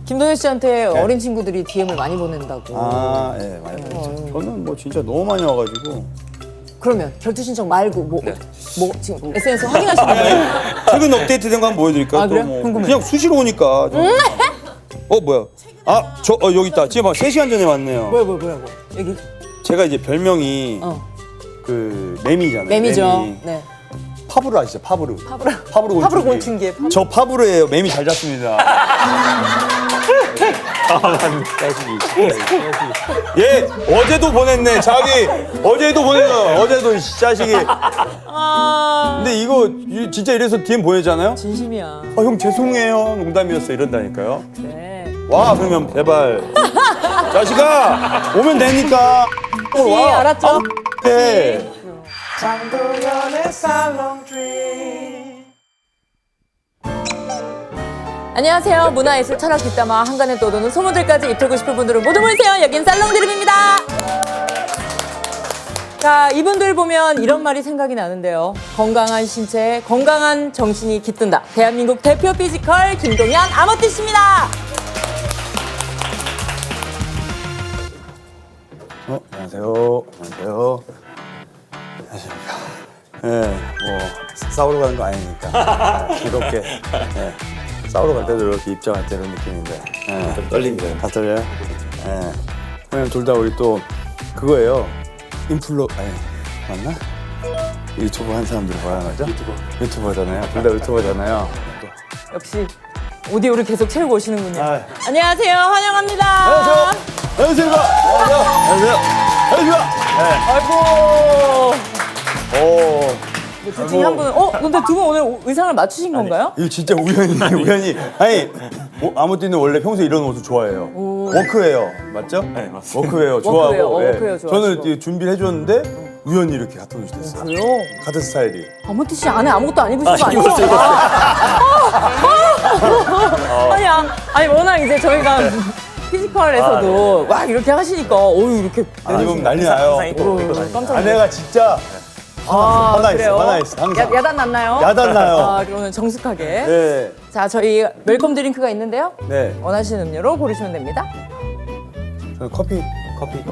김동현 씨한테 어린 친구들이 DM을 많이 보낸다고. 아, 예, 많이 보냈죠. 저는 뭐 진짜 너무 많이 와가지고. 그러면 결투 신청 말고 뭐 지금 SNS 확인하시는 거예요? 최근 업데이트된 거 한번 보여드릴까요? 아, 그래요? 또 뭐 궁금해. 그냥 수시로 오니까. 뭐야? 아, 여기 있다. 지금 막 3시간 전에 왔네요. 뭐야. 여기 제가 이제 별명이 그 매미잖아요. 매미죠. 매미. 네. 파브르 아시죠? 파브르. 파브르 곤충기. 곤충기에 저 파브르예요. 매미 잘 잡습니다. 예, 어제도 보냈네. 어제도 보냈어. 어제도 이 자식이. 근데 이거 진짜 이래서 DM 보내잖아요? 진심이야. 형 죄송해요. 농담이었어. 이런다니까요. 그래. 와, 그러면 제발. 자식아, 오면 되니까. 씨, 알았죠? 네. 장도연의 살롱 드림. 안녕하세요. 문화예술 철학 뒷담화 한간에 떠도는 소문들까지 입히고 싶은 분들은 모두 모이세요. 여긴 살롱드림입니다. 자, 이분들 보면 이런 말이 생각이 나는데요. 건강한 신체에 건강한 정신이 깃든다. 대한민국 대표 피지컬 김동현 아모띠 씨입니다. 안녕하세요. 안녕하세요. 안녕하십니까. 예, 뭐 싸우러 가는 거 아니니까 즐겁게. 예, 싸우러 갈 때도 이렇게 입장할 때 이런 느낌인데. 예, 좀 떨립니다. 다 떨려요? 예. 왜냐면 둘 다 우리 또 그거예요. 아니 맞나? 유튜브 한 사람들이 뭐라는 거죠? 유튜버잖아요. 둘 다 유튜버잖아요. 역시 오디오를 계속 채우고 오시는군요. 아. 안녕하세요. 환영합니다. 안녕하세요. 안녕하세요. 아이고. 오. 둘 중에 한 분은 근데 두 분 오늘 의상을 맞추신 건가요? 이거 진짜 우연히. 아니, 아무띠는 원래 평소에 이런 옷을 좋아해요. 워크웨어, 맞죠? 네, 맞습니다. 워크웨어 좋아하고. 워크웨어 좋아하시고. 저는 이제 준비를 해줬는데 우연히 이렇게 같은 옷이 됐어요. 그래요? 같은 스타일이. 아모띠 씨 안에 아무것도 안 입으신 거 아니죠? 아니 워낙 이제 저희가 피지컬에서도 막 이렇게 하시니까 이렇게 안 입으면 난리 나요. 깜짝 아내가 진짜 화나 있어, 항상. 야단 났나요? 야단 나요. 그러면 정숙하게. 네. 자, 저희 웰컴 드링크가 있는데요. 네. 원하시는 음료로 고르시면 됩니다. 저는 커피. 네. 커피.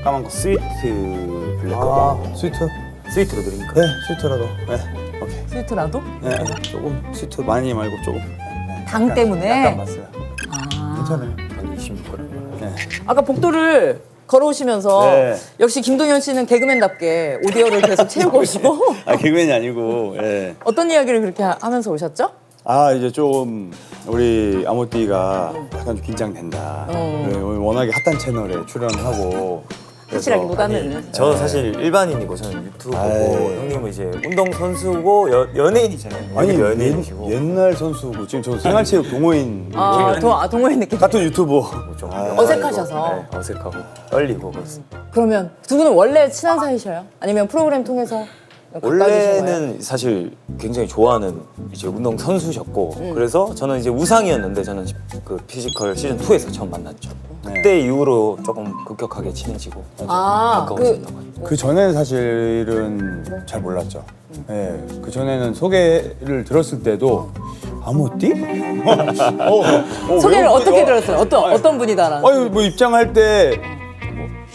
까만 거. 스위트 블랙하고 스위트? 스위트로 드릴까요? 네, 스위트라도. 네. 오케이. 스위트라도? 네, 조금 스위트 많이 말고 조금. 네, 당 때문에? 약간 봤어요. 괜찮아요. 한 26g. 네. 아까 복도를 걸어오시면서 네. 역시 김동현 씨는 개그맨답게 오디오를 계속 채우고 오시고 개그맨이 아니고. 예. 어떤 이야기를 그렇게 하면서 오셨죠? 이제 좀 우리 아모띠가 약간 좀 긴장된다. 네, 오늘 워낙에 핫한 채널에 출연하고. 그래서 확실하기보다는 저는 사실 일반인이고 저는 유튜브고 아이. 형님은 이제 운동 선수고 연예인이잖아요. 아니 연예인이시고 옛날 선수고 지금 저 생활체육 동호인 동호인 느낌. 같은 유튜버. 좀 어색하셔서. 네, 어색하고 떨리고 그렇습니다. 그러면 두 분은 원래 친한 사이셔요? 아니면 프로그램 통해서 가까워지신 거예요? 원래는 사실 굉장히 좋아하는 이제 운동 선수셨고 그래서 저는 이제 우상이었는데 저는 그 피지컬 시즌 2에서 처음 만났죠. 그때 이후로 조금 급격하게 친해지고 가까워졌다고 하죠. 그 전에는 사실은 잘 몰랐죠. 예. 그 전에는 소개를 들었을 때도 아모띠? 소개를 어떻게 들었어요? 어떤 분이다라는? 아니 뭐 입장할 때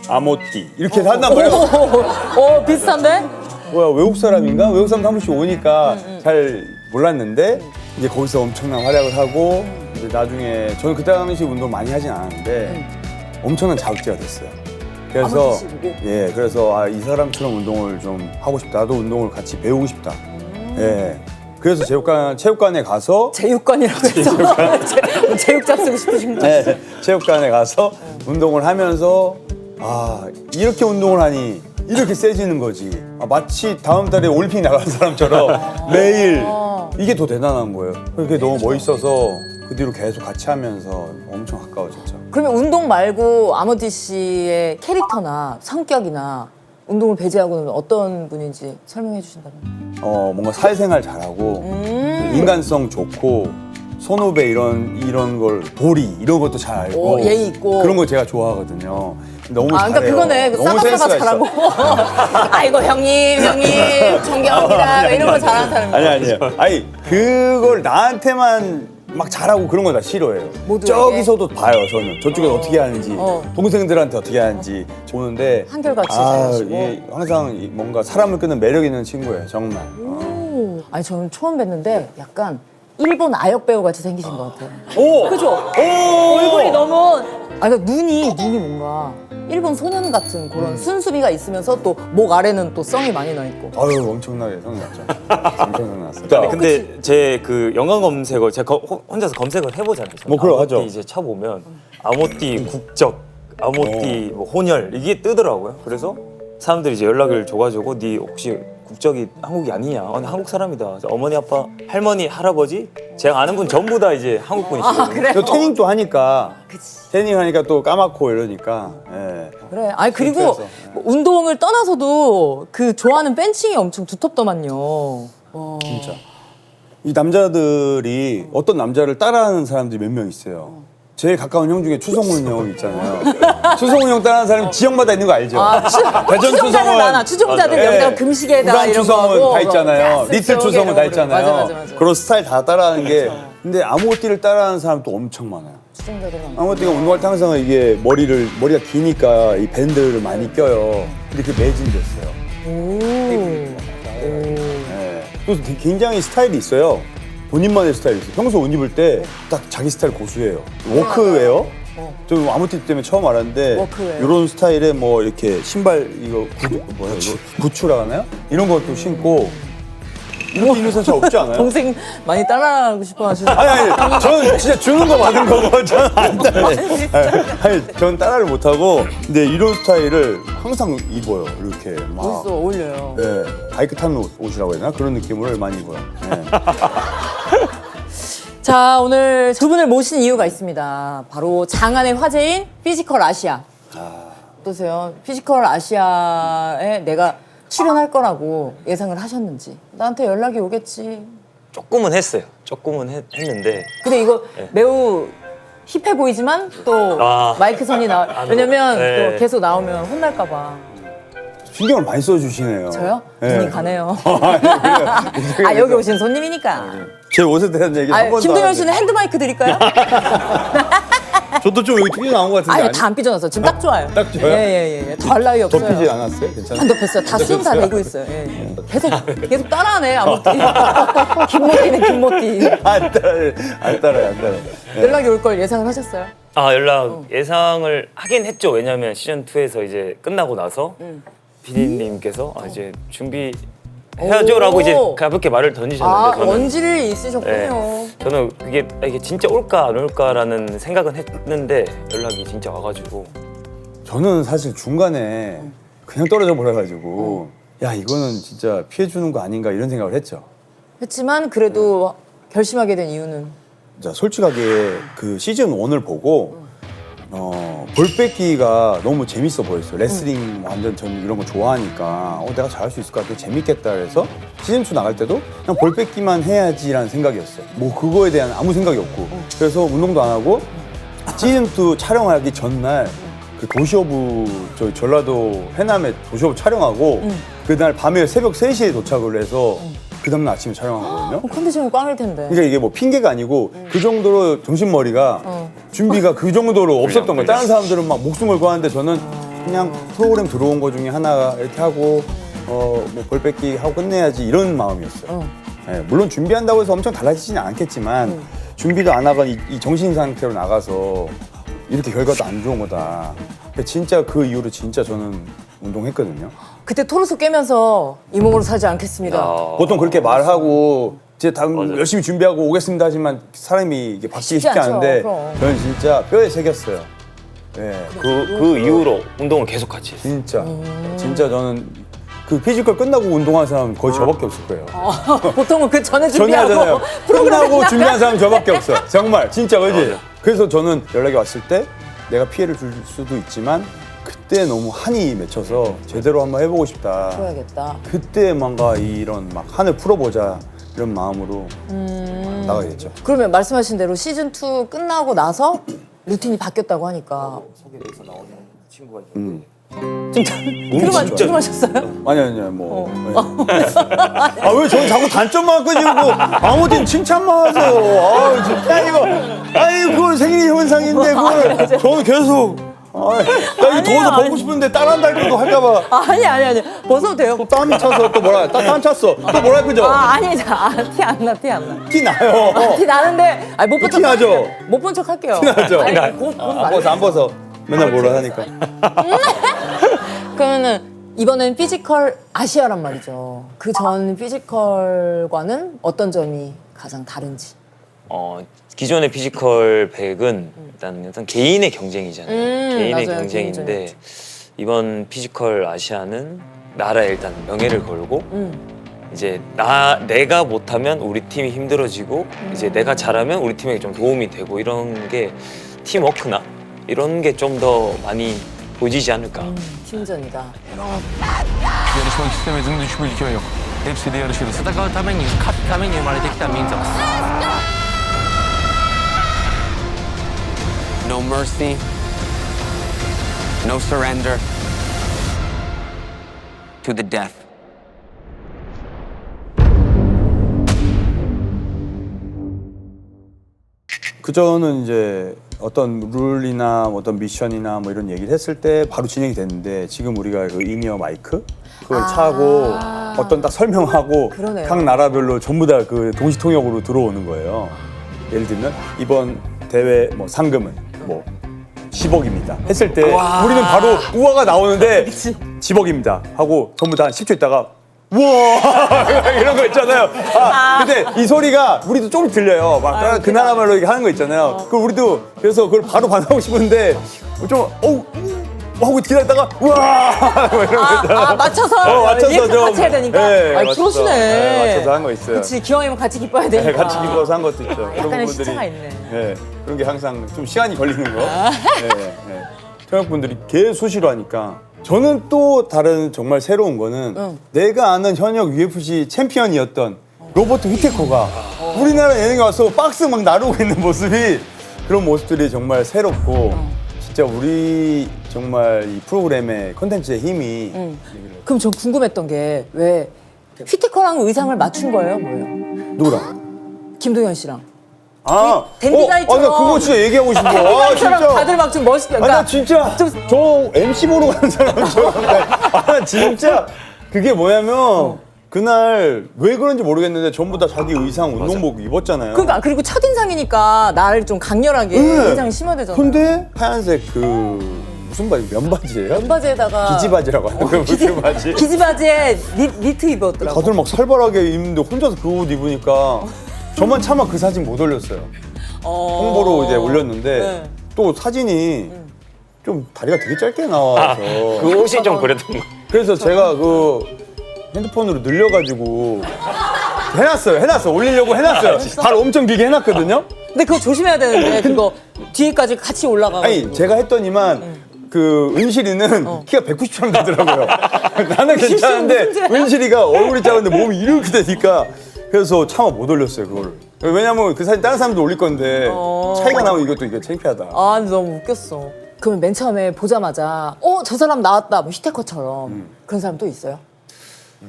아모띠 이렇게 한단 말이야. 비슷한데? 뭐야 외국 사람인가? 외국 사람 한 번씩 오니까 잘 몰랐는데 이제 거기서 엄청난 활약을 하고 이제 나중에 저는 그때 당시 운동 많이 하진 않았는데 엄청난 자극제가 됐어요. 그래서 아모띠 씨 보고? 예, 그래서 이 사람처럼 운동을 좀 하고 싶다. 나도 운동을 같이 배우고 싶다. 예. 그래서 체육관에 가서 제육관이라고 해서 제육잡 쓰고 싶으신 분. 네, 체육관에 가서 운동을 하면서 이렇게 운동을 하니 이렇게 세지는 거지. 마치 다음 달에 올림픽 나간 사람처럼 매일 이게 더 대단한 거예요. 그게 너무 멋있어서 그 뒤로 계속 같이 하면서 엄청 가까워졌죠. 그러면 운동 말고 아모띠 씨의 캐릭터나 성격이나 운동을 배제하고는 어떤 분인지 설명해 주신다면? 뭔가 사회생활 잘하고 인간성 좋고 선후배 이런 걸 도리 이런 것도 잘 알고 예의 있고. 그런 거 제가 좋아하거든요. 너무 아, 그러니까 잘해요. 그거네. 그 너무 싸가싸가 센스가 잘하고. 있어. 아이고 형님 존경합니다. 이런 거 잘하는 사람이. 아니에요. 아니 그걸 나한테만 막 잘하고 그런 거 다 싫어해요. 모두에게? 저기서도 봐요. 저는 저쪽에서 어떻게 하는지 동생들한테 어떻게 하는지 보는데 한결같이 아, 잘하시고. 항상 뭔가 사람을 끄는 매력 있는 친구예요. 정말. 아니 저는 처음 뵀는데 약간 일본 아역 배우 같이 생기신 것 같아요. 오! 그죠? 오! 얼굴이 너무 아 그러니까 눈이 뭔가 일본 소년 같은 그런 순수미가 있으면서 또 목 아래는 또 성이 많이 나 있고. 아유 엄청나게 성났죠. 엄청 성났어요. 아니, 근데 제 그 연관 검색어 제가 혼자서 검색을 해보잖아요. 뭐 그럼 아모띠 하죠. 이제 쳐보면 아모띠 국적, 아모띠 뭐 혼혈 이게 뜨더라고요. 그래서 사람들이 이제 연락을 줘가지고 네 혹시 국적이 한국이 아니냐? 나 한국 사람이다. 그래서 어머니, 아빠, 할머니, 할아버지 제가 아는 분 전부 다 이제 한국 분이시거든요. 그래요? 또 태닝도 하니까 그치. 태닝 하니까 또 까맣고 이러니까. 예. 그래. 아니 그리고 그래서, 뭐 운동을 떠나서도 그 좋아하는 팬층이 엄청 두텁더만요. 진짜. 이 남자들이 어떤 남자를 따라하는 사람들이 몇 명 있어요. 제일 가까운 형 중에 추성훈 형 있잖아요. 추성훈 형 따라하는 사람이 지역마다 있는 거 알죠? 대전 추종자들 많아. 추종자들 예. 여기다가 금시계에다 부산 이런 거 추성훈 하고 다 있잖아요. 가스 리틀 쪽에 추성훈 다 이런 거. 있잖아요. 맞아. 그런 스타일 다 따라하는 게. 근데 아모띠를 따라하는 사람 또 엄청 많아요. 추종자들 많아. 아모띠가 운동할 때 항상 이게 머리가 기니까 이 밴드를 많이 껴요. 근데 그게 매진됐어요. 네. 그래서 되게 굉장히 스타일이 있어요. 본인만의 스타일이 있어요. 평소 옷 입을 때 딱 자기 스타일 고수해요. 워크웨어? 저 아무띠 때문에 처음 알았는데 워크웨어. 이런 스타일의 뭐 이렇게 신발 이거 뭐야 이거 부츠라 하나요? 이런 것도 신고 이렇게 입는 사람 잘 없지 않아요? 동생 많이 따라하고 싶어 하시는. 아니 저는 진짜 주는 거 받은 거고 저는 안 따라해. 아니 저는 따라를 못 하고 근데 이런 스타일을 항상 입어요. 이렇게 막. 멋있어 어울려요. 네, 바이크 타는 옷이라고 해야 되나? 그런 느낌을 많이 입어요. 네. 자 오늘 두 분을 모신 이유가 있습니다. 바로 장안의 화제인 피지컬 아시아. 어떠세요? 피지컬 아시아에 내가 출연할 거라고 예상을 하셨는지. 나한테 연락이 오겠지. 조금은 했어요. 했는데 근데 이거 매우 힙해 보이지만 또 아. 마이크 선이 왜냐면 네. 또 계속 나오면 혼날까 봐. 신경을 많이 써주시네요. 저요? 네. 눈이 가네요. 그래요? 아 여기 오신 손님이니까. 제 옷에 대한 얘기 한 번도 김동현 안 씨는 핸드 마이크 드릴까요? 저도 좀 여기 튀겨 나온 것 같은데 아니 다 안 삐져나서 지금 딱 좋아요. 딱 좋아요? 예예예. 더할 나위 없어요. 덮이지 않았어요? 괜찮아요? 안 덮였어요. 다 수염 다 되고 있어요. 예. 계속 따라하네 아무띠. 김모띠는 김모띠. 안 따라요. 네. 연락이 올 걸 예상을 하셨어요? 아 연락 예상을 하긴 했죠. 왜냐하면 시즌 2에서 이제 끝나고 나서 PD님께서 이제 준비해야죠라고 이제 가볍게 말을 던지셨는데 저는 원질이 있으셨군요. 네, 저는 이게 진짜 올까 안 올까라는 생각은 했는데 연락이 진짜 와가지고 저는 사실 중간에 그냥 떨어져 버려가지고 야 이거는 진짜 피해주는 거 아닌가 이런 생각을 했죠. 했지만 그래도 결심하게 된 이유는 자, 솔직하게 그 시즌 1을 보고 볼 뺏기가 너무 재밌어 보였어요. 레슬링 완전 전 이런 거 좋아하니까 내가 잘할 수 있을 것 같아 재밌겠다 그래서 시즌 2 나갈 때도 그냥 볼 뺏기만 해야지라는 생각이었어요. 뭐 그거에 대한 아무 생각이 없고 그래서 운동도 안 하고 시즌 2 촬영하기 전날 그 도시오브 저희 전라도 해남에 도시오브 촬영하고 그날 밤에 새벽 3시에 도착을 해서 그 다음날 아침에 촬영하거든요. 컨디션이 꽝일 텐데. 그러니까 이게 뭐 핑계가 아니고 그 정도로 정신머리가 준비가 그 정도로 없었던 거예요. 다른 사람들은 막 목숨 걸고 하는데 저는 그냥 프로그램 들어온 거 중에 하나 이렇게 하고 뭐 볼 뺏기 하고 끝내야지 이런 마음이었어요. 네, 물론 준비한다고 해서 엄청 달라지지는 않겠지만 준비도 안 하고 이 정신 상태로 나가서 이렇게 결과도 안 좋은 거다. 진짜 그 이후로 진짜 저는 운동했거든요. 그때 토르소 깨면서 이 몸으로 살지 않겠습니다. 보통 그렇게 말하고 이제 맞아요. 열심히 준비하고 오겠습니다 하지만 사람이 이게 바뀌기 쉽지 않죠, 않은데 그럼. 저는 진짜 뼈에 새겼어요. 네, 그 이후로 운동을 계속 같이 했어요. 진짜 저는 그 피지컬 끝나고 운동하는 사람 거의 저밖에 없을 거예요. 보통은 그 전에 전에 준비하고 하잖아요. 프로그램 끝나고 준비한 사람 저밖에 없어. 정말 진짜 그지. 그래서 저는 연락이 왔을 때 내가 피해를 줄 수도 있지만 그때 너무 한이 맺혀서 제대로 한번 해보고 싶다. 해야겠다. 그때 뭔가 이런 막 한을 풀어보자 이런 마음으로 나가겠죠. 그러면 말씀하신 대로 시즌 2 끝나고 나서 루틴이 바뀌었다고 하니까 친구가 있는데 좀 들어마셨어요? 아니 뭐. 아 왜 저는 자꾸 단점만 끄지고 아무튼 칭찬만 하세요. 아 진짜 이거. 아이 그걸 생리 현상인데 그걸 저는 계속. 나 이거 아니에요, 더워서 아니. 벗고 싶은데 딸한다 이거 할까봐. 아니. 벗어도 돼요. 또 땀이 차서 또 뭐라 땀 찼어. 또 뭐라 그죠? 아니, 티 안 나. 티 나요. 티 나는데, 아니, 못 본 척. 티 나죠? 못 본 척 할게요. 티 나죠? 아니, 곧 안 벗어. 맨날 뭐라 하니까. 그러면은, 이번엔 피지컬 아시아란 말이죠. 그 전 피지컬과는 어떤 점이 가장 다른지. 기존의 피지컬 100은 일단 개인의 경쟁이잖아요. 개인의 맞아요. 경쟁인데 개인전이지. 이번 피지컬 아시아는 나라에 일단 명예를 걸고 이제 내가 못하면 우리 팀이 힘들어지고 이제 내가 잘하면 우리 팀에게 좀 도움이 되고 이런 게 팀워크나 이런 게 좀 더 많이 보이지 않을까. 팀전이다. yarışmak istemediğim üç ülke yok. Hepsiyle yarışırız. 戦うために勝つために生まれてきた民族です。 No mercy, no surrender to the death. 그전은 이제 어떤 룰이나 어떤 미션이나 뭐 이런 얘기를 했을 때 바로 진행이 됐는데 지금 우리가 그 인이어 마이크 그걸 차고 어떤 딱 설명하고 그러네요. 각 나라별로 전부 다 그 동시 통역으로 들어오는 거예요. 예를 들면 이번 대회 뭐 상금은 뭐 10억입니다. 했을 때 우리는 바로 우와가 나오는데 10억입니다 하고 전부 다 한 10초 있다가 우와 이런 거 있잖아요. 근데 이 소리가 우리도 조금 들려요. 막 그 나라 말로 이렇게 하는 거 있잖아요. 그 우리도 그래서 그걸 바로 반하고 싶은데 좀 하고 기다렸다가 우와 뭐 이런 거 있잖아요. 맞춰서 맞춰서 리액션 좀 같이 해야 되니까. 네, 아니, 맞춰서. 프로시네. 네, 맞춰서 한 거 있어요. 그렇지, 기왕이면 같이 기뻐야 네, 되니까. 같이 기뻐서 한 것도 있죠. 그런 약간의 부분들이 시차가 있네. 네, 그런 게 항상 좀 시간이 걸리는 거. 네. 통역분들이 계속 수시로 하니까 저는 또 다른 정말 새로운 거는 내가 아는 현역 UFC 챔피언이었던 로버트 휘테커가 우리나라 예능에 와서 박스 막 나르고 있는 모습이 그런 모습들이 정말 새롭고 진짜 우리 정말 이 프로그램의 컨텐츠의 힘이 그럼 전 궁금했던 게 왜 휘테커랑 의상을 맞춘 거예요? 뭐예요? 누구랑? 김동현 씨랑. 나 댄디가이처럼. 그거 진짜 얘기하고 싶어. 아, 휘테커처럼 진짜. 다들 막 좀 멋있게. 나 진짜 저 MC 보러 가는 사람처럼 나 진짜 그게 뭐냐면 그날 왜 그런지 모르겠는데 전부 다 자기 의상 운동복 입었잖아요. 그러니까 그리고 첫인상이니까 나를 좀 강렬하게 네. 인상이 심어대잖아요. 근데 하얀색 그 무슨 바지 면바지예요? 바지에다가 기지바지라고 하는 거 무슨 바지? 기지바지에 니트 입었더라고. 다들 막 살벌하게 입는데 혼자서 그 옷 입으니까 저만 차마 그 사진 못 올렸어요. 홍보로 이제 올렸는데 네. 또 사진이 좀 다리가 되게 짧게 나와서 그 옷이 좀 그랬던 거. 그래서 제가 그 핸드폰으로 늘려가지고 해놨어 올리려고 해놨어요. 발 엄청 길게 해놨거든요. 근데 그거 조심해야 되는데 그거 뒤에까지 같이 올라가고. 아니 제가 했더니만 그 은실이는 키가 190 정도 되더라고요. 나는 괜찮은데 무슨 죄야? 은실이가 얼굴이 작은데 몸이 이렇게 되니까 그래서 차마 못 올렸어요 그거를. 왜냐면 그 사진 다른 사람도 올릴 건데 차이가 나면 이것도 이게 창피하다. 아, 근데 너무 웃겼어. 그러면 맨 처음에 보자마자 저 사람 나왔다, 뭐 휘테커처럼 그런 사람 또 있어요?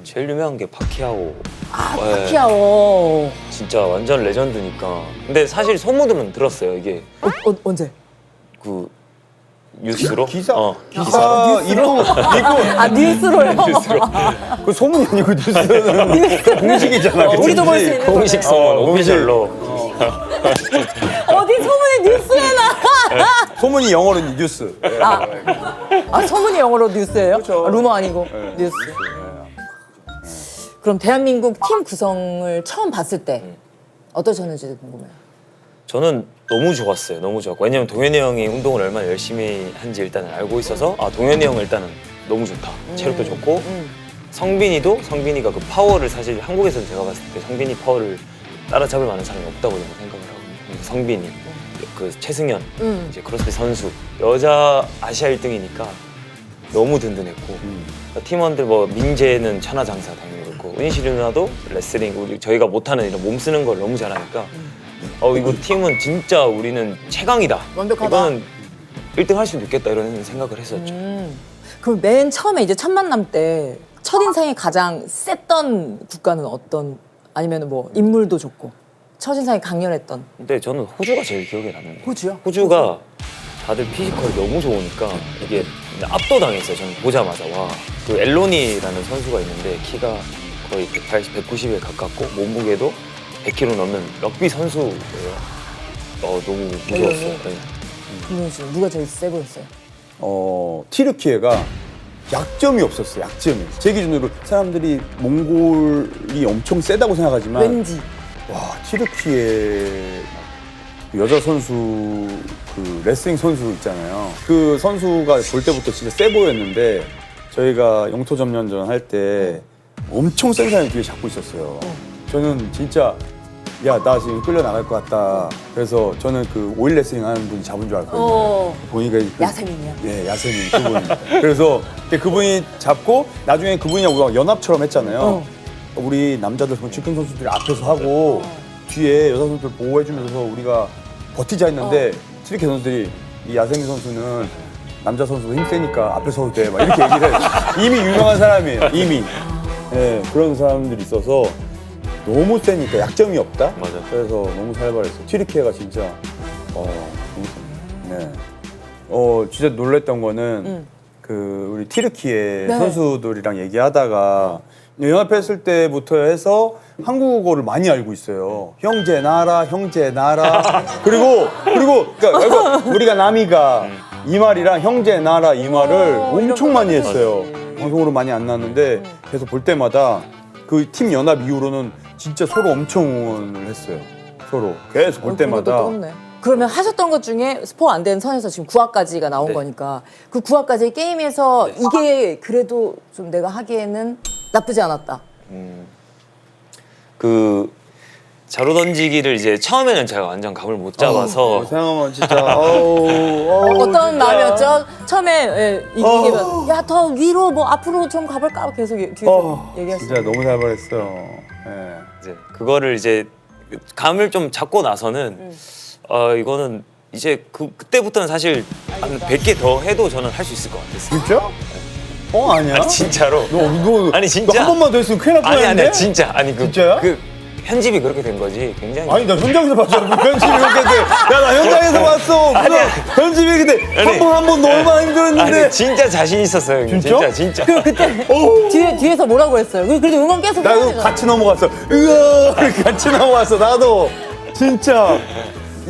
제일 유명한 게 파키아오. 파키아오. 진짜 완전 레전드니까. 근데 사실 소문은 들었어요. 이게 언제? 그 뉴스로. 기사 뉴스로? 입고 아, 뉴스로요? 그 소문이 아니고 뉴스는 공식이잖아. 우리도 볼 수 있는 공식 거네. 소문 오피셜로. 어디 소문이 뉴스에 나? 소문이 영어로 뉴스. 소문이 영어로 뉴스예요? 그렇죠. 아, 루머 아니고 네. 뉴스. 그럼 대한민국 팀 구성을 처음 봤을 때 어떠셨는지 궁금해요. 저는 너무 좋았어요. 너무 좋았고 왜냐면 동현이 형이 운동을 얼마나 열심히 한지 일단은 알고 있어서 동현이 형은 일단은 너무 좋다. 체력도 좋고 성빈이가 그 파워를 사실 한국에서는 제가 봤을 때 성빈이 파워를 따라잡을 만한 사람이 없다고 저는 생각을 하고 성빈이 그 최승현 이제 크로스핏 선수 여자 아시아 1등이니까 너무 든든했고 그러니까 팀원들 뭐 민재는 천하장사 당연히 그렇고 은실이 누나도 레슬링 저희가 못하는 이런 몸 쓰는 걸 너무 잘하니까 이거 팀은 진짜 우리는 최강이다. 완벽하다. 이거는 1등 할 수도 있겠다 이런 생각을 했었죠. 그럼 맨 처음에 이제 첫 만남 때 첫인상이 가장 셌던 국가는 어떤, 아니면 뭐 인물도 좋고 첫인상이 강렬했던. 근데 저는 호주가 제일 기억에 남는 거예요. 호주요? 호주가 다들 피지컬이 너무 좋으니까 이게 압도당했어요. 저는 보자마자. 와, 그 엘로니라는 선수가 있는데 키가 거의 180, 190에 가깝고 몸무게도 100kg 넘는 럭비 선수예요. 너무 무서웠어요. 엘로니? 네. 김민우 씨는 누가 제일 세 보였어요? 티르키예가 약점이 없었어요. 약점이. 제 기준으로 사람들이 몽골이 엄청 세다고 생각하지만 왠지. 와, 티르키예 여자 선수 그 레슬링 선수 있잖아요. 그 선수가 볼 때부터 진짜 세 보였는데 저희가 영토점령전 할 때 엄청 센 사람이 뒤에 잡고 있었어요. 저는 진짜 야, 나 지금 끌려 나갈 것 같다. 그래서 저는 그 오일 레슬링 하는 분이 잡은 줄 알았거든요. 보니까 야세민이야? 예, 야세민 그분. 그래서 그분이 잡고 나중에 그분이랑 우리가 연합처럼 했잖아요. 우리 남자들 치킨 선수들이 앞에서 하고 뒤에 여자 선수들 보호해주면서 우리가 버티자 했는데 트리케 선수들이 이 야세민 선수는 남자 선수가 힘 세니까 앞에 서도 돼. 막 이렇게 얘기를 해요. 이미 유명한 사람이에요. 이미. 예, 그런 사람들이 있어서 너무 세니까 약점이 없다. 맞아. 그래서 너무 살벌했어. 튀르키예가 진짜 너무 세. 네. 진짜 놀랬던 거는 그 우리 튀르키예 네. 선수들이랑 얘기하다가 연합했을 때부터 해서 한국어를 많이 알고 있어요. 형제 나라, 형제 나라. 그리고 그러니까 우리가 남이가 이 말이랑 형제 나라 이 말을 엄청 많이 했어요. 방송으로 많이 안 나왔는데 계속 볼 때마다 그 팀 연합 이후로는 진짜 서로 엄청 응원을 했어요. 서로 계속 볼 때마다. 그러면 하셨던 것 중에 스포 안 된 선에서 지금 9화까지가 나온 네. 거니까 그 9화까지 게임에서 이게 그래도 좀 내가 하기에는 나쁘지 않았다. 그 자루 던지기를 이제 처음에는 제가 완전 감을 못 잡아서 생각하면 진짜 어떤 마음이었죠? 처음에 이게 야 더 위로 뭐 앞으로 좀 가볼까 계속 뒤에서 얘기하시죠. 진짜 너무 살벌했어요. 예. 이제 그거를 이제 감을 좀 잡고 나서는 이거는 이제 그때부터는 사실 한 100개 더 해도 저는 할 수 있을 것 같았어요. 진짜? 아니야? 아니 진짜로. 너 아니 진짜. 한 번만 더 했으면 큰일 날 뻔했는데? 아니 진짜. 아니 진짜야? 그 편집이 그렇게 된 거지. 굉장히. 아니 나 현장에서 봤잖아. 편집이 그렇게 돼. 야나 현장에서 봤어. 편집이 근데 한 번 얼마나 힘들었는데. 아니 진짜 자신 있었어요. 형님. 진짜? 진짜. 그리고 그때 뒤에서 뭐라고 했어요? 그래도 응원 계속 나 해야 이거 같이 넘어갔어. 이렇게 같이 넘어갔어. 나도 진짜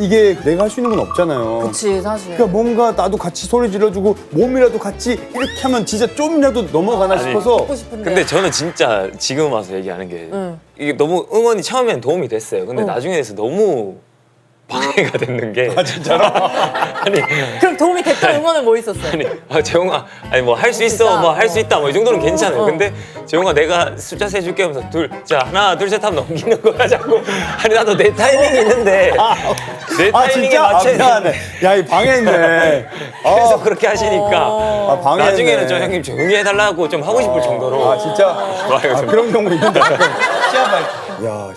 이게 내가 할 수 있는 건 없잖아요. 그치 사실. 그러니까 뭔가 나도 같이 소리 질러주고 몸이라도 같이 이렇게 하면 진짜 좀이라도 넘어가나 싶어서. 하고 싶은데. 근데 저는 진짜 지금 와서 얘기하는 게 이게 너무 응원이 처음엔 도움이 됐어요. 근데 나중에 돼서 너무 방해가 됐는 게. 아 진짜로? 아니 그럼 도움이 됐던 응원은 뭐 있었어요? 재홍아 아니 뭐 할 수 있어 뭐 할 수 있다 뭐 이 정도는 괜찮아요. 근데 재홍아 내가 숫자 세 줄게 하면서 자 하나 둘 셋 하면 넘기는 거야 자꾸. 아니 나도 내 타이밍이 있는데 내 타이밍에 진짜? 맞춰야 미안해. 야, 이 방해했네. 그래서 그렇게 하시니까 방해했네. 나중에는 저 형님 조용히 해달라고 좀 하고 싶을 정도로. 아 진짜? 좋아요, 좀. 그런 경우 있는데.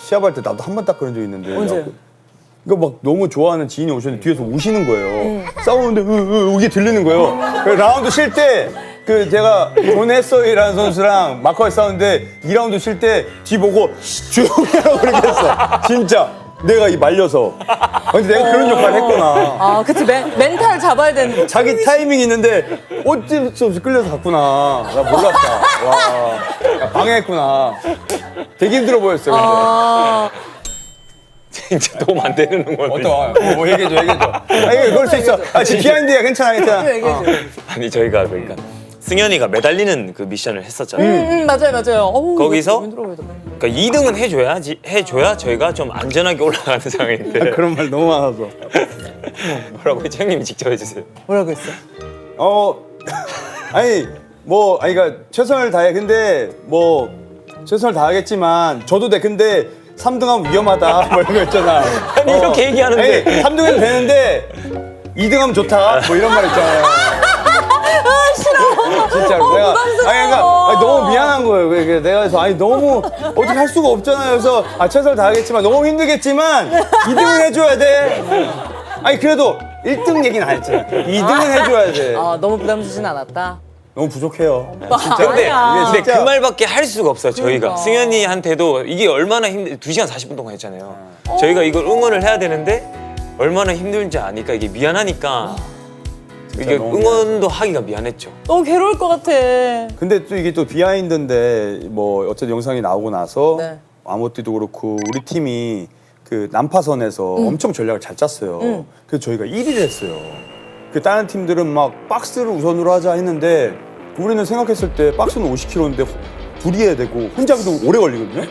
시합할 때 나도 한 번 딱 그런 적 있는데. 언제? 그러니까 막 너무 좋아하는 지인이 오셨는데 뒤에서 우시는 거예요. 싸우는데 이게 들리는 거예요. 그래서 라운드 쉴 때 그 제가 존 해서이라는 선수랑 마커에 싸우는데 2라운드 쉴 때 뒤 보고 조용히 하라고 그렇게 했어. 진짜. 내가 이 말려서. 근데 내가 그런 역할을 했구나. 아 그치 멘탈 잡아야 되는. 자기 타이밍이 있는데 어쩔 수 없이 끌려서 갔구나. 나 몰랐다. 와, 야, 방해했구나. 되게 힘들어 보였어요. 근데. 진짜 도움 안 되는 응원. 뭐 얘기해줘. 그럴 수 있어. 지금 비하인드야. 괜찮아. 아니 저희가 그러니까 승현이가 매달리는 그 미션을 했었잖아요. 맞아요. 어우, 거기서 힘들어 보이더라. 그러니까 2등은 해줘야 저희가 좀 안전하게 올라가는 상황인데 그런 말 너무 많아서. 뭐라고 했죠? 형님이 직접 해주세요. 뭐라고 했어? 그러니까 최선을 다해. 근데 뭐 최선을 다하겠지만 줘도 돼. 근데 3등하면 위험하다. 뭐 이런 거 있잖아. 아니 이렇게 얘기하는데 3등은 되는데 2등하면 좋다. 뭐 이런 말 있잖아요. 싫어. 진짜로 내가 부담스러워. 너무 미안한 거예요. 그래서 내가 그래서 너무 어떻게 할 수가 없잖아요. 그래서 최선을 다하겠지만 너무 힘들겠지만 2등은 해줘야 돼. 그래도 1등 얘기는 안 했잖아. 2등은 해줘야 돼. 아, 너무 부담 주진 않았다. 너무 부족해요. 근데, 아니야. 근데 그 말밖에 할 수가 없어요, 저희가. 그러니까. 승현이한테도 이게 얼마나 2시간 40분 동안 했잖아요. 저희가 이걸 응원을 해야 되는데 얼마나 힘든지 아니까 이게 미안하니까 이게 너무 응원도 하기가 미안했죠. 너무 괴로울 것 같아. 근데 또 이게 또 비하인드인데 뭐 어쨌든 영상이 나오고 나서 네. 아모띠도 그렇고 우리 팀이 그 난파선에서 엄청 전략을 잘 짰어요. 그래서 저희가 1위를 했어요. 그 다른 팀들은 막 박스를 우선으로 하자 했는데 우리는 생각했을 때 박스는 50kg인데 둘이 해야 되고 혼자 하기도 오래 걸리거든요.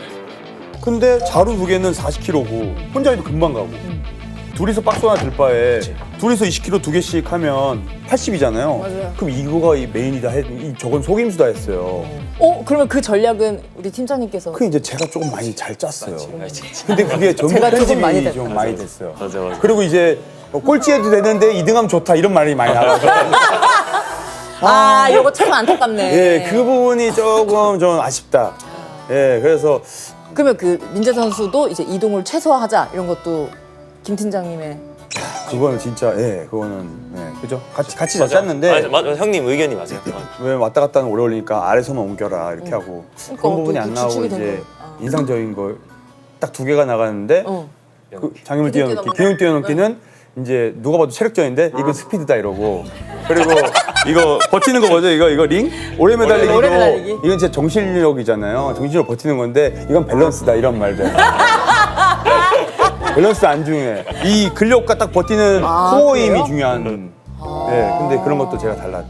근데 자루 두 개는 40kg고 혼자 해도 금방 가고 둘이서 박스 하나 들 바에 둘이서 20kg 두 개씩 하면 80이잖아요. 맞아요. 그럼 이거가 이 메인이다 저건 속임수다 했어요. 그러면 그 전략은 우리 팀장님께서 그 이제 제가 조금 많이 잘 짰어요. 맞지. 근데 그게 전부 제가 조금 많이 편집이 됐다. 좀 많이 됐어요. 맞아. 그리고 이제 꼴찌해도 되는데 2등하면 좋다 이런 말이 많이 나와서 이거 참 안타깝네. 예, 그 부분이 조금 좀 아쉽다. 예, 그래서 그러면 그 민재 선수도 이제 이동을 최소화하자 이런 것도 김 팀장님의 그거는 진짜 그거는 그죠? 같이 잘 짰는데 맞아, 형님 의견이 맞아요. 왜 왔다 갔다 하는 오래 걸리니까 아래서만 옮겨라 이렇게 하고 그러니까 그런 부분이 또 안 나오고 주축이 된 이제 거. 인상적인 거 딱 두 개가 나가는데 그 장염을 뛰어넘기, 균형 뛰어넘기는 이제 누가 봐도 체력전인데 이건 스피드다 이러고 그리고 이거 버티는 거 뭐죠? 이거 링? 오래 매달리기도 오래 매달리기. 이건 진짜 정신력이잖아요. 정신력 버티는 건데 이건 밸런스다 이런 말들. 밸런스 안 중요해. 이 근력과 딱 버티는 코어 힘이 그래요? 중요한. 네, 근데 그런 것도 제가 달라.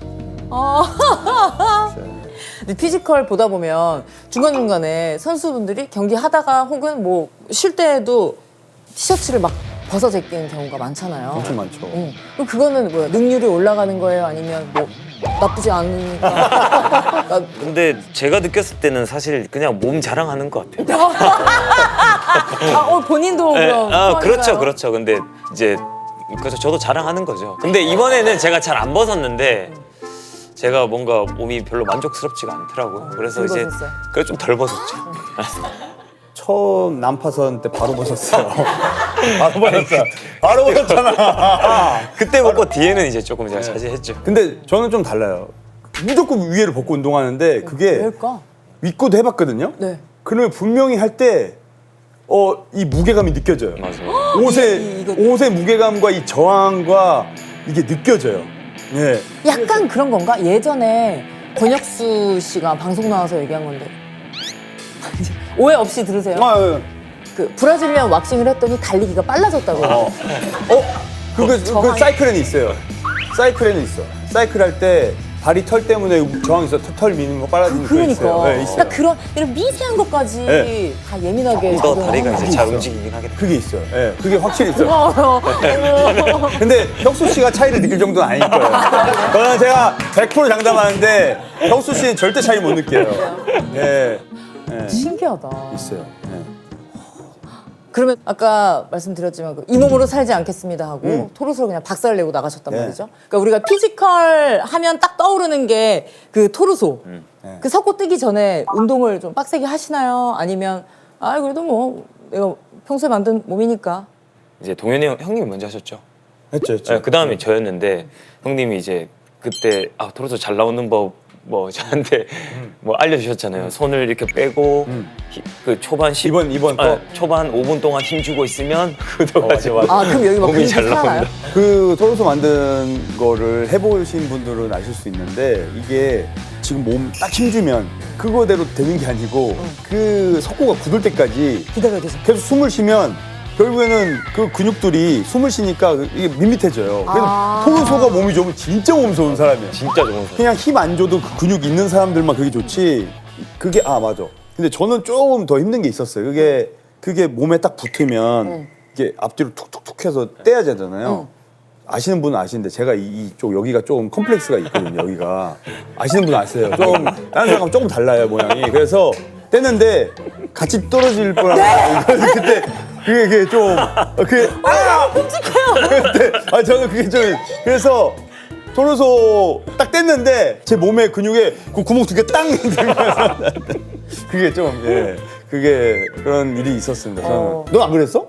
근데 피지컬 보다 보면 중간중간에 선수분들이 경기 하다가 혹은 뭐 쉴 때에도 티셔츠를 막 벗어 제끼는 경우가 많잖아요. 엄청 많죠. 그럼 그거는 뭐야? 능률이 올라가는 거예요? 아니면 뭐 나쁘지 않으니까? 근데 제가 느꼈을 때는 사실 그냥 몸 자랑하는 것 같아요. 본인도 네, 그럼 그렇죠, 좋아하니까요? 그렇죠. 근데 이제 그래서 저도 자랑하는 거죠. 근데 이번에는 제가 잘 안 벗었는데 제가 뭔가 몸이 별로 만족스럽지가 않더라고요. 그래서 덜 이제 벗었어요? 그래 좀 덜 벗었죠. 처음 난파선 때 바로 벗었어요. 바로 벗었어. 바로 벗었잖아. 그때 벗고 뒤에는 이제 조금 제가 자제했죠. 근데 저는 좀 달라요. 무조건 위에를 벗고 운동하는데 그게 왜일까? 윗고도 해봤거든요. 네. 그러면 분명히 할 때 이 무게감이 느껴져요. 맞아요. 옷의 무게감과 이 저항과 이게 느껴져요. 예. 약간 그런 건가? 예전에 권혁수 씨가 방송 나와서 얘기한 건데 오해 없이 들으세요. 그 브라질리언 왁싱을 했더니 달리기가 빨라졌다고. 그 저항이- 사이클에는 있어요. 사이클에는 있어. 사이클 할 때 다리 털 때문에 저항이 있어. 털 미는 거 빨라지는 거 그러니까. 있어요. 네, 있어요. 그러니까 그런 이런 미세한 것까지 네. 다 예민하게. 더 다리가 적용하는 이제 잘 있어요. 움직이긴 하겠다. 그게 있어요. 예, 그게 확실히 있어요. 거예요. 근데 혁수 씨가 차이를 느낄 정도는 아닐 거예요. 저는 제가 100% 장담하는데 혁수 씨는 절대 차이 못 느껴요. 예, 신기하다. 있어요. 예. 그러면 아까 말씀드렸지만 이 몸으로 살지 않겠습니다 하고 토르소로 그냥 박살을 내고 나가셨단 네. 말이죠. 그러니까 우리가 피지컬 하면 딱 떠오르는 게 그 토르소. 네. 그 석고 뜨기 전에 운동을 좀 빡세게 하시나요? 아니면 그래도 뭐 내가 평소에 만든 몸이니까. 이제 동현이 형님이 먼저 하셨죠. 했죠. 그 다음에 저였는데 형님이 이제 그때 토로소 잘 나오는 법 뭐 저한테 뭐 알려주셨잖아요. 손을 이렇게 빼고 그 초반 10, 이번 거? 초반 5분 동안 힘 주고 있으면 그거가지고 그럼 여기 막 몸이 근육이 잘 살아나요? 나온다. 그 토로소 만든 거를 해보신 분들은 아실 수 있는데 이게 지금 몸 딱 힘주면 그거대로 되는 게 아니고 그 석고가 굳을 때까지 기다려야 되죠. 계속 숨을 쉬면 결국에는 그 근육들이 숨을 쉬니까 이게 밋밋해져요. 그래서 토르소가 몸이 좋으면 진짜 몸 좋은 사람이에요. 진짜 좋은 선수. 그냥 힘 안 줘도 그 근육 있는 사람들만 그게 좋지. 그게 맞아. 근데 저는 조금 더 힘든 게 있었어요. 그게 몸에 딱 붙으면 이게 앞뒤로 툭툭툭 해서 떼야 되잖아요. 아시는 분은 아시는데 제가 이쪽 여기가 조금 컴플렉스가 있거든요. 여기가 아시는 분은 아세요. 좀 다른 사람하고 조금 달라요 모양이. 그래서 떼는데 같이 떨어질 뻔한. 그때 그게 좀 그게 끔찍해요. 저는 그게 좀 그래서 토르소 딱 뗐는데 제 몸에 근육에 그 구멍 두 개 땅 들면서 그게 좀 그게 그런 일이 있었습니다. 저는 넌 안 그랬어?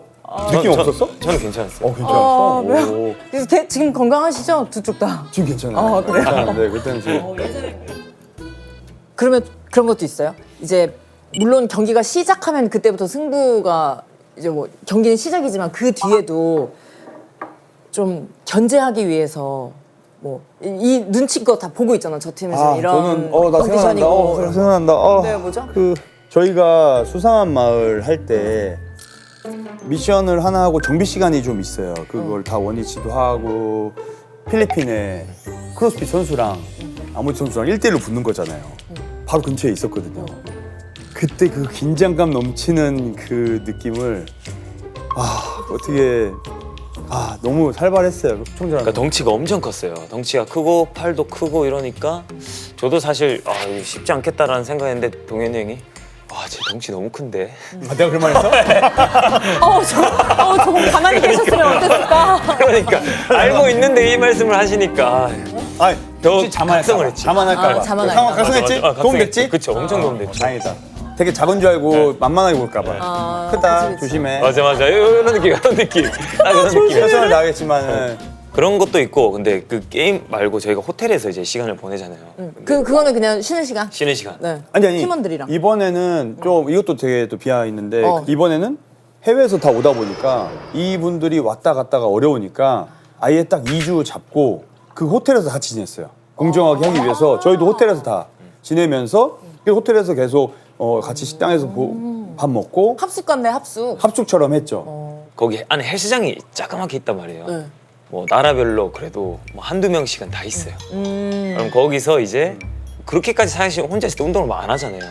느낌 없었어? 저는 괜찮았어요. 괜찮았어. 왜요? 오. 그래서 지금 건강하시죠? 두 쪽 다. 지금 괜찮아요. 그래요? 괜찮은데 그때는 지금 그러면 그런 것도 있어요? 이제 물론 경기가 시작하면 그때부터 승부가 이제 뭐 경기는 시작이지만 그 뒤에도 좀 견제하기 위해서 뭐 이 눈치껏 다 보고 있잖아. 저 팀에서 이런 저는 나 생각난다. 컨디션이고. 생각난다. 네, 뭐죠? 그 저희가 수상한 마을 할 때 미션을 하나 하고 정비 시간이 좀 있어요. 그걸 다 원위치도 하고 필리핀에 크로스핏 선수랑 아무리 선수랑 1대1로 붙는 거잖아요. 바로 근처에 있었거든요. 그때 그 긴장감 넘치는 그 느낌을 어떻게 너무 살벌했어요. 시청자랑. 그러니까 덩치가 엄청 컸어요. 덩치가 크고 팔도 크고 이러니까 저도 사실 이거 쉽지 않겠다라는 생각했는데 동현이 형이 제 덩치 너무 큰데. 내가 그런 말 했어? 조금 가만히 계셨으면 어땠을까? 그러니까 알고 있는데 이 말씀을 하시니까 아니, 더 혹시 자만할까 봐. 자만할까 봐. 자만할까 봐. 각성했지? 맞아. 도움 됐지? 그쵸, 엄청 도움 됐죠. 다행이다. 되게 작은 줄 알고 만만하게 볼까 봐. 크다, 그치. 조심해. 맞아. 이런 느낌, 이런 느낌. 그런 느낌. 최선을 다하겠지만은 그런 것도 있고, 근데 그 게임 말고 저희가 호텔에서 이제 시간을 보내잖아요. 그거는 그냥 쉬는 시간. 쉬는 시간. 네. 아니 팀원들이랑. 이번에는 좀 이것도 되게 또 비하 있는데 어. 이번에는 해외에서 다 오다 보니까 이분들이 왔다 갔다가 어려우니까 아예 딱 2주 잡고 그 호텔에서 같이 지냈어요. 공정하게 하기 위해서 저희도 호텔에서 다 지내면서 그 호텔에서 계속 같이 식당에서 밥 먹고 합숙 합숙처럼 했죠. 거기 안에 헬스장이 자그맣게 있단 말이에요. 네. 뭐 나라별로 그래도 뭐 한두 명씩은 다 있어요. 그럼 거기서 이제 그렇게까지 사실 혼자 있을 때 운동을 안 하잖아요.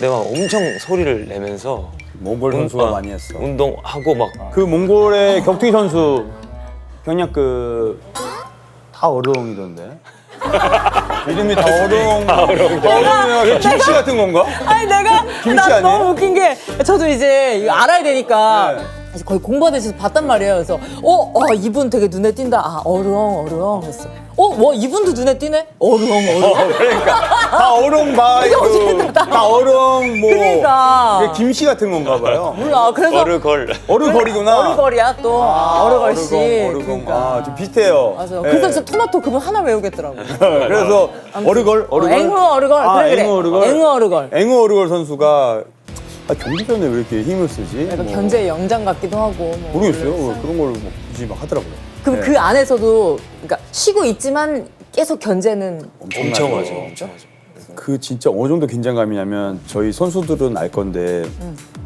내가 엄청 소리를 내면서 몽골 선수가 많이 했어. 운동하고 막 그 몽골의 격투기 선수 경략 다 어려움이던데. 이름이 다 어려움. 어려움이야. 김치 같은 건가? 아니 내가 김치 난 아니에요? 너무 웃긴 게 저도 이제 이거 알아야 되니까 네. 사실 거의 공부하듯이 봤단 말이에요. 그래서 이분 되게 눈에 띈다. 어르렁 했어. 이분도 눈에 띄네. 어르렁. 그러니까 다 어려움 다 어려움 뭐 그러니까. 이게 김치 같은 건가 봐요. 몰라. 그래서 어르걸이구나. 어르걸이야 또. 어르걸씨. 어르건. 그러니까. 좀 비슷해요. 맞아요. 네. 그래서 진짜 토마토 그분 하나 외우겠더라고. 그래서 어르걸. 앵무 어르걸. 그래. 앵무 어르걸. 앵무 어르걸. 앵무 어르걸 선수가 경기 전에 왜 이렇게 힘을 쓰지? 약간 뭐. 견제 영장 같기도 하고. 뭐. 모르겠어요. 그런 걸 뭐 굳이 막 하더라고요. 그럼 그 안에서도 그러니까 쉬고 있지만 계속 견제는 엄청 하죠. 엄청 하죠. 그 진짜 어느 정도 긴장감이냐면 저희 선수들은 알 건데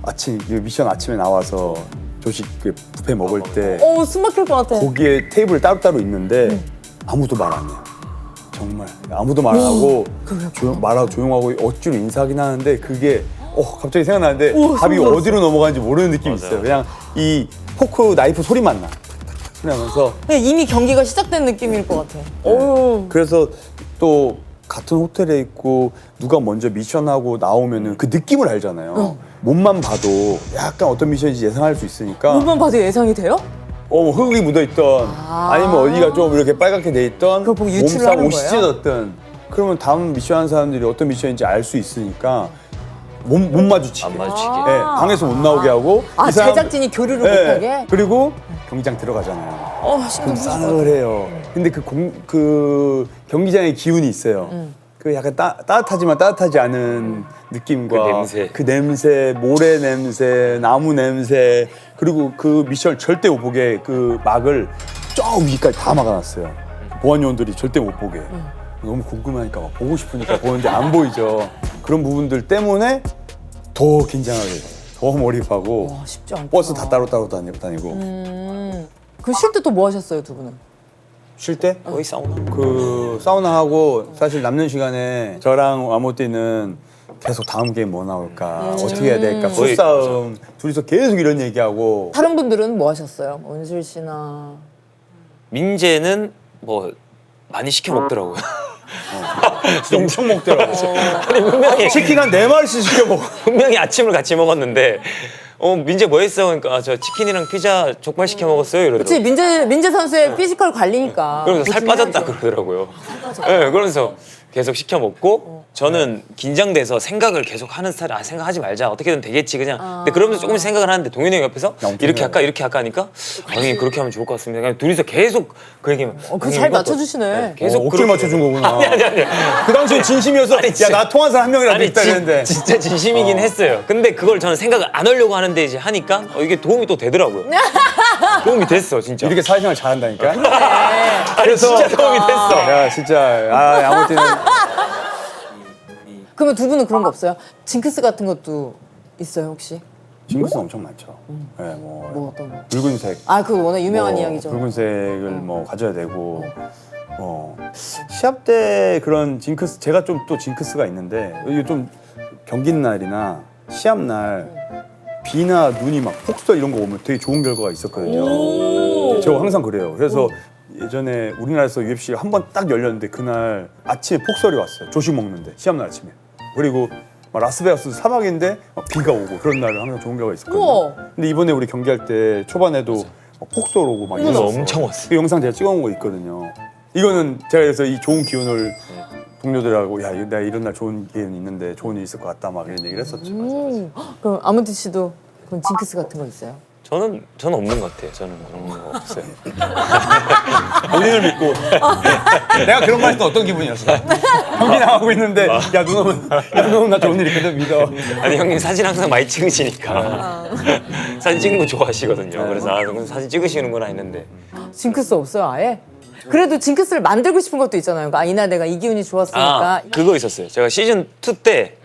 아침 미션 아침에 나와서 조식 그 뷔페 먹을 때 숨 막힐 것 같아. 거기에 테이블 따로따로 있는데 아무도 말 안 해요. 정말 아무도 말 안 하고 말하고 조용하고 억지로 인사하긴 하는데 그게 갑자기 생각나는데 밥이 어디로 넘어가는지 모르는 느낌이 있어요. 그냥 이 포크 나이프 소리만 나. 소리 나면서 그냥 이미 경기가 시작된 느낌일 것 같아. 그래서 또 같은 호텔에 있고 누가 먼저 미션하고 나오면은 그 느낌을 알잖아요. 몸만 봐도 약간 어떤 미션인지 예상할 수 있으니까 몸만 봐도 예상이 돼요? 뭐 흙이 묻어있던 아니면 어디가 좀 이렇게 빨갛게 돼 있던 그걸 보고 유추를 몸싸움 하는 옷이 거예요? 찢어졌던 그러면 다음 미션 하는 사람들이 어떤 미션인지 알 수 있으니까 못 마주치게 안 마주치게. 네, 방에서 못 나오게 하고 이 사람- 제작진이 교류를 네, 못하게? 그리고 경기장 들어가잖아요. 그럼 신경 쓰일 것 같아. 싸늘해요. 근데 그 경기장의 기운이 있어요. 그 약간 따뜻하지만 따뜻하지 않은 느낌과 그 냄새. 모래 냄새, 나무 냄새, 그리고 그 미션 절대 못 보게 그 막을 저 위까지 다 막아놨어요. 보안 요원들이 절대 못 보게. 너무 궁금하니까 막 보고 싶으니까 보는데 안 보이죠. 그런 부분들 때문에 더 긴장하게 돼요. 더 몰입하고 쉽지 않구나. 버스 다 따로 다니고 그 쉴 때 또 뭐 하셨어요, 두 분은? 쉴 때? 거의 사우나. 그 사우나 하고 사실 남는 시간에 저랑 아모띠는 계속 다음 게임 뭐 나올까 어떻게 해야 될까 거의- 수싸움 둘이서 계속 이런 얘기하고 다른 분들은 뭐 하셨어요? 은실 씨나. 민재는 뭐 많이 시켜 먹더라고요. 진짜 엄청 먹더라고. 아니 분명히 치킨 한 4마리씩 시켜 먹어. 분명히 아침을 같이 먹었는데 민재 뭐 했어? 그러니까 저 치킨이랑 피자 족발 시켜 먹었어요 그치, 이러더라고요. 민재 선수의 피지컬 관리니까. 그러면서 살 조심해야죠. 빠졌다 그러더라고요. 네, 그러면서 계속 시켜 먹고 저는 긴장돼서 생각을 계속 하는 스타일. 생각하지 말자. 어떻게든 되겠지 그냥. 근데 그러면서 조금씩 생각을 하는데 동현이 형 옆에서 이렇게 할까 이렇게 할까 하니까 형이 그렇게 하면 좋을 것 같습니다. 그냥 둘이서 계속 그 얘기만. 그거 잘 맞춰주시네. 계속 억지로 맞춰준 거구나. 아니. 그 당시에 진심이어서 야 나 통한 사람 한 명이라도 있다 했는데. 진짜 진심이긴 했어요. 근데 그걸 저는 생각을 안 하려고 하는데 이제 하니까 이게 도움이 또 되더라고요. 도움이 됐어 진짜. 이렇게 사회생활 잘한다니까. 아니 진짜 도움이 됐어. 야 진짜 아무튼 그러면 두 분은 그런 거 없어요? 징크스 같은 것도 있어요 혹시? 징크스 엄청 많죠. 네, 뭐 뭐 어떤 거? 붉은색. 그거 워낙 유명한 뭐 이야기죠. 붉은색을 뭐 가져야 되고. 시합 때 그런 징크스 제가 좀 또 징크스가 있는데 이게 좀 경기 날이나 시합 날 비나 눈이 막 폭설 이런 거 오면 되게 좋은 결과가 있었거든요. 제가 항상 그래요. 그래서 예전에 우리나라에서 UFC가 한 번 딱 열렸는데 그날 아침에 폭설이 왔어요. 조식 먹는데 시합 날 아침에. 그리고 막 라스베가스 사막인데 막 비가 오고 그런 날은 항상 좋은 결과가 있었거든요. 우와. 근데 이번에 우리 경기할 때 초반에도 막 폭설 오고 막 이거 이랬어요. 엄청 왔어요. 그 영상 제가 찍어온 거 있거든요. 이거는 제가 그래서 이 좋은 기운을 동료들하고 야 내가 이런 날 좋은 기운이 있는데 좋은 일 있을 것 같다 막 이런 얘기를 했었죠. 그럼 아문트 씨도 그런 징크스 같은 거 있어요? 저는 없는 것 같아요. 저는 그런 거 없어요. 본인을 믿고 내가 그런 말 했을 때 어떤 기분이었어? 경기 나가고 있는데 야 누놈은 나 좋은 일 있거든 믿어. 아니 형님 사진 항상 많이 찍으시니까 사진 찍는 거 좋아하시거든요. 그래서 그럼 사진 찍으시는구나 했는데 징크스 없어요 아예? 그래도 징크스를 만들고 싶은 것도 있잖아요. 이날 내가 이 기운이 좋았으니까. 그거 있었어요. 제가 시즌 2 때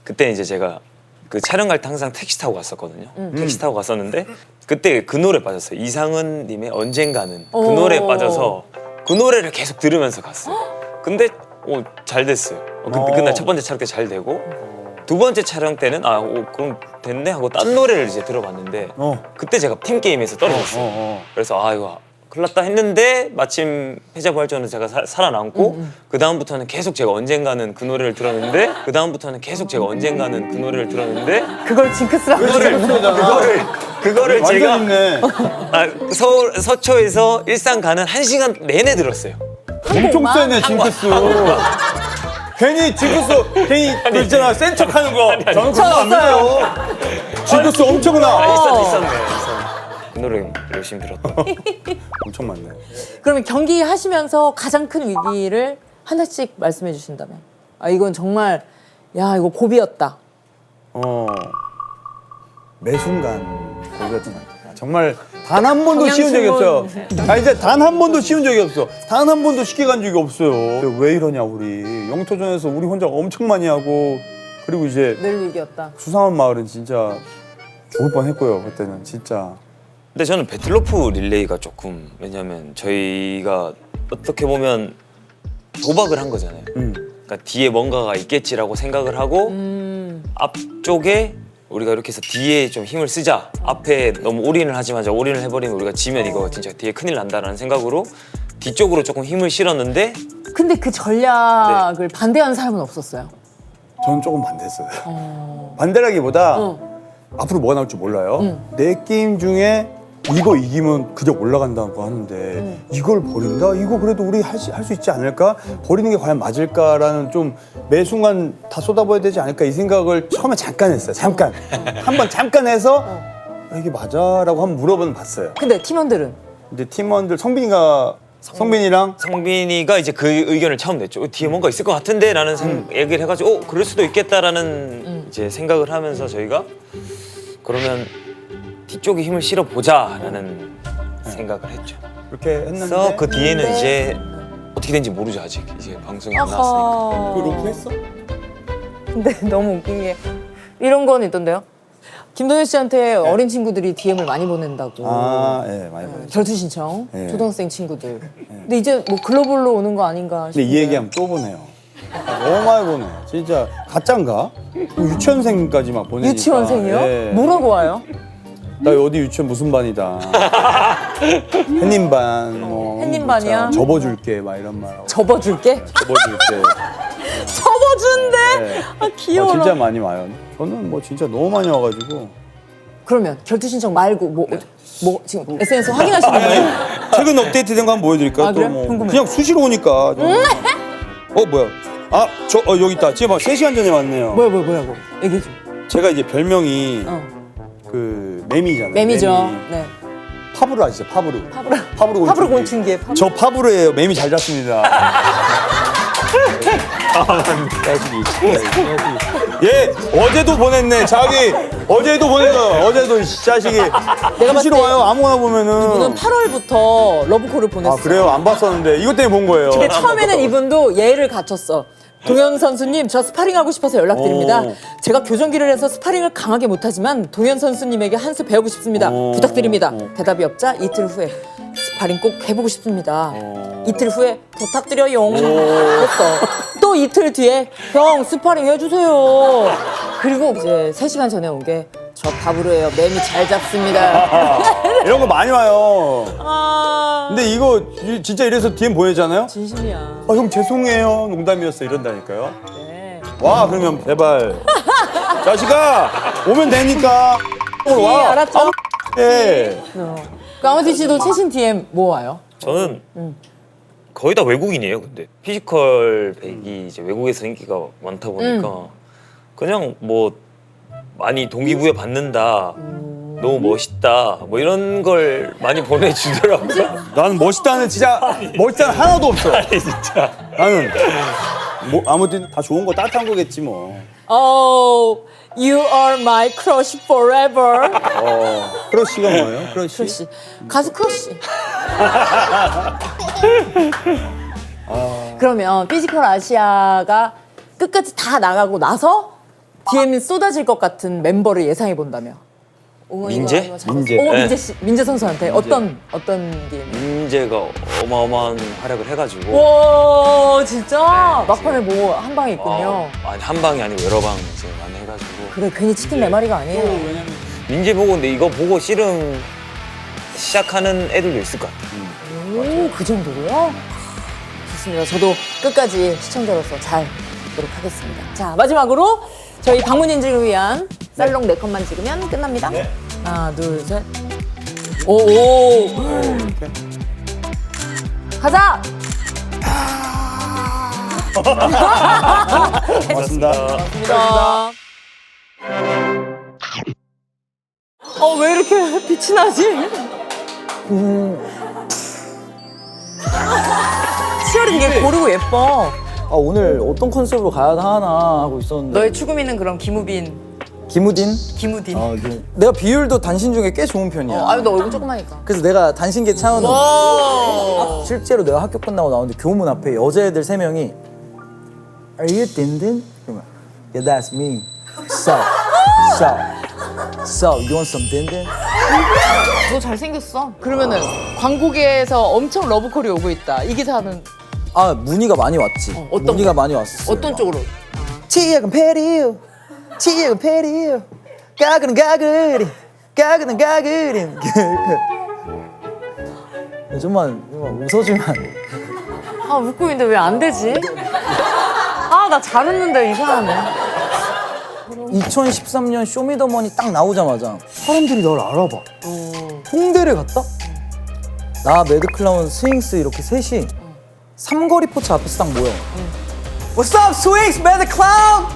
그때 이제 제가 그 촬영 갈 때 항상 택시 타고 갔었거든요. 택시 타고 갔었는데 그때 그 노래 빠졌어요. 이상은님의 언젠가는 그 노래에 빠져서 그 노래를 계속 들으면서 갔어요. 근데 잘 됐어요. 그날 첫 번째 촬영 때 잘 되고 두 번째 촬영 때는 그럼 됐네 하고 딴 노래를 이제 들어봤는데 그때 제가 팀 게임에서 떨어졌어요. 그래서 이거 큰일 났다 했는데 마침 패자부활전은 제가 살아남고 그 다음부터는 계속 제가 언젠가는 그 노래를 들었는데 그걸 징크스라고 그거를 제가 완전 있네. 서울 서초에서 일산 가는 1시간 내내 들었어요. 엄청 세네 징크스. 괜히 징크스 괜히 그 있잖아 센 척하는 거. 저는 그런 거안 믿어요. 징크스 엄청나. 있었네. 그 노래 열심히 들었던. 엄청 많네. 그러면 경기 하시면서 가장 큰 위기를 하나씩 말씀해 주신다면 이건 정말 이거 고비였다. 매 순간 고비였던 것 같아요. 정말 단 한 번도 쉬운 적이 없어요. 이제 단 한 번도 쉬운 적이 없어. 단 한 번도 쉽게 간 적이 없어요. 왜 이러냐 우리 영토전에서 우리 혼자 엄청 많이 하고 그리고 이제 늘 위기였다. 수상한 마을은 진짜 죽을 뻔했고요. 그때는 진짜. 근데 저는 배틀로프 릴레이가 조금 왜냐면 저희가 어떻게 보면 도박을 한 거잖아요. 그러니까 뒤에 뭔가가 있겠지라고 생각을 하고 앞쪽에 우리가 이렇게 해서 뒤에 좀 힘을 쓰자. 앞에 너무 올인을 하지 마자. 올인을 해버리면 우리가 지면 이거 진짜 뒤에 큰일 난다라는 생각으로 뒤쪽으로 조금 힘을 실었는데 근데 그 전략을 반대하는 사람은 없었어요. 저는 조금 반대했어요. 반대라기보다 앞으로 뭐가 나올지 몰라요. 내 게임 중에 이거 이기면 그저 올라간다고 하는데 이걸 버린다? 이거 그래도 우리 할 수 있지 않을까? 버리는 게 과연 맞을까라는 좀 매 순간 다 쏟아부어야 되지 않을까 이 생각을 처음에 잠깐 했어요. 잠깐. 한번 잠깐 해서 이게 맞아?라고 한번 물어보는 봤어요. 근데 팀원들은 근데 팀원들 성빈이랑 성빈이가 이제 그 의견을 처음 냈죠. 뒤에 뭔가 있을 것 같은데 라는 얘기를 해가지고 그럴 수도 있겠다라는 이제 생각을 하면서 저희가 그러면 뒤쪽에 힘을 실어보자라는 생각을 했죠. 그렇게 했는데 그래서 그 뒤에는 이제 어떻게 된지 모르죠 아직. 이제 방송이 안 나왔으니까. 그 로프 했어? 근데 너무 웃긴 게 이런 건 있던데요. 김동현 씨한테 어린 친구들이 DM을 많이 보낸다고. 많이 보냈죠. 결투 신청. 네. 초등학생 친구들. 근데 이제 뭐 글로벌로 오는 거 아닌가 근데 싶은데. 이 얘기하면 또 보내요. 너무 많이 보내. 진짜 가짜인가? 유치원생까지 막 보내니까. 유치원생이요? 예. 뭐라고 와요? 나 어디 유치원 무슨 반이다. 햇님반. 햇님반이야? 진짜 접어줄게 막 이런 말. 접어줄게? 접어줄게. 접어준대? 네. 귀여워. 진짜 많이 와요. 저는 뭐 진짜 너무 많이 와가지고. 그러면 결투 신청 말고 뭐 지금 SNS 확인하시는 거예요? 최근 업데이트된 거 한번 보여드릴까요? 아, 그래요? 뭐 궁금해. 그냥 수시로 오니까. 뭐야? 여기 있다. 지금 3시간 전에 왔네요. 뭐야. 얘기해 줘. 제가 이제 별명이 어. 그 매미잖아요. 매미죠. 매미. 네. 파브르 아시죠? 파브르. 파브르 곤충기. 곤충기에 파브르. 저 파브르예요. 매미 잘 잡습니다. 예, 어제도 보냈네. 어제도 보냈어. 어제도 이 자식이. 봤을 수시로 때 와요. 아무거나 보면은. 이분은 8월부터 러브콜을 보냈어. 아 그래요? 안 봤었는데 이것 때문에 본 거예요. 근데 처음에는 이분도 예를 갖췄어. 동현 선수님, 저 스파링하고 싶어서 연락드립니다. 오. 제가 교정기를 해서 스파링을 강하게 못하지만 동현 선수님에게 한 수 배우고 싶습니다. 오. 부탁드립니다. 대답이 없자 이틀 후에 스파링 꼭 해보고 싶습니다. 이틀 후에 부탁드려요. 그랬어. 또 이틀 뒤에 형 스파링 해주세요. 그리고 이제 3시간 전에 온 게 저 바브로예요. 매미 잘 잡습니다. 이런 거 많이 와요. 아, 근데 이거 진짜 이래서 DM 보내잖아요? 진심이야. 아, 형 죄송해요. 농담이었어. 이런다니까요. 네. 와, 그러면 제발. 자식아, 오면 되니까. 와. 알았죠? 예. 까마귀 씨도 최신 DM 뭐 와요? 저는 거의 다 외국인이에요. 근데 피지컬 백이 이제 외국에서 인기가 많다 보니까 그냥 뭐 많이 동기부여 받는다. 너무 멋있다. 뭐 이런 걸 많이 보내주더라고요. 나는 멋있다는 하나도 없어. 아니 진짜. 나는 뭐 아무튼 다 좋은 거 따뜻한 거겠지 뭐. Oh, you are my crush forever. 크러쉬가 뭐예요? 크러쉬. 가수 크러쉬. 그러면 피지컬 아시아가 끝까지 다 나가고 나서 DM이 쏟아질 것 같은 멤버를 예상해 본다며. 민재? 민재. 오, 네. 민재 씨, 민재 선수한테 어떤 DM? 민재가 어마어마한 활약을 해가지고 와, 진짜 막판에 뭐 한 방에 있군요. 아니 한 방이 아니고 여러 방 이제 많이 해가지고 그래, 괜히 치킨 네 마리가 아니에요. 민재 보고 근데 이거 보고 씨름 시작하는 애들도 있을 것 같아요. 오, 그 정도로요? 좋습니다. 저도 끝까지 시청자로서 잘 보도록 하겠습니다. 자, 마지막으로 저희 방문 인증을 위한 쌀롱 4컷만 찍으면 끝납니다. 하나, 둘, 셋. 오, 오. 가자! 고맙습니다. 감사합니다. 왜 이렇게 빛이 나지? 치열이 되게 고르고 예뻐. 오늘 어떤 컨셉으로 가야 하나 하고 있었는데 너의 추구미는 그럼 김우빈, 김우딘? 김우딘. 내가 비율도 단신 중에 꽤 좋은 편이야. 아유, 너 얼굴 조그마니까. 그래서 내가 단신계 차은우 오. 실제로 내가 학교 끝나고 나오는데 교문 앞에 여자애들 3명이 Are you 딘딘? 그러면 Yeah, that's me. So, you want some 딘딘? 너 잘생겼어. 그러면은 광고계에서 엄청 러브콜이 오고 있다. 이 기사는 아, 문의가 많이 왔지. 어떤 문의가 거? 많이 왔어. 어떤 쪽으로? 치약은 페리요. 치약은 페리요. 까그는 까그리. 까그는 까그리. 좀만 웃어주면 안 돼. 아, 웃고 있는데 왜 안 되지? 아, 나 잘 웃는데 이상하네. 2013년 쇼미더머니 딱 나오자마자 사람들이 널 알아봐. 홍대를 갔다? 나 매드클라운 스윙스 이렇게 셋이 삼거리 포차 앞에서 딱 모여. What's up, 스윙스 매드클라운?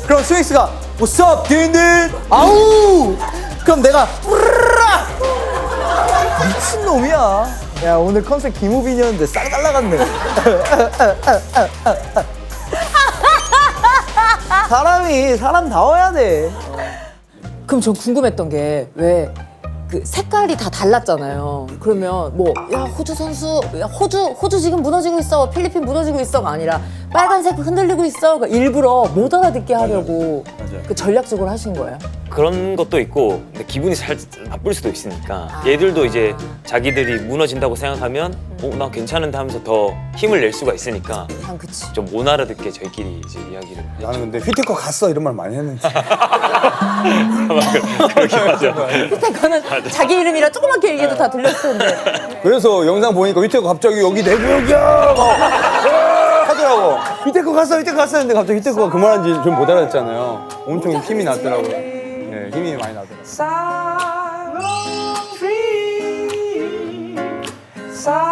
그럼 스윙스가 What's up, 딘딘? 아우! 그럼 내가 뿌르르라! 미친놈이야. 야, 오늘 컨셉 김우빈이었는데 싹 날라갔네. 사람다워야 돼. 그럼 전 궁금했던 게 왜 그 색깔이 다 달랐잖아요. 그러면 뭐 야 호주 선수, 야 호주 지금 무너지고 있어, 필리핀 무너지고 있어가 아니라 빨간색 흔들리고 있어. 그러니까 일부러 못 알아듣게 하려고 맞아요. 그 전략적으로 하신 거예요? 그런 것도 있고 근데 기분이 살 나쁠 수도 있으니까 얘들도 이제 자기들이 무너진다고 생각하면 나 괜찮은데 하면서 더 힘을 낼 수가 있으니까 참 그치. 좀 못 알아듣게 저희끼리 이제 이야기를 나는 근데 휘테커 갔어 이런 말 많이 했는데. 그렇게 하죠. 그때 그거는 자기 이름이라 조그맣게 얘기해도 다 들렸을 텐데. 그래서 영상 보니까 휘테커 갑자기 여기 내 구역이야 막 하더라고. 휘테커 갔어 했는데 갑자기 휘테커가 그 말한지 좀 못 알아듣잖아요. 엄청 힘이 났더라고요. 네, 힘이 많이 나더라고요. Silent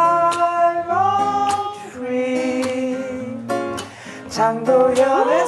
tree. 장도연의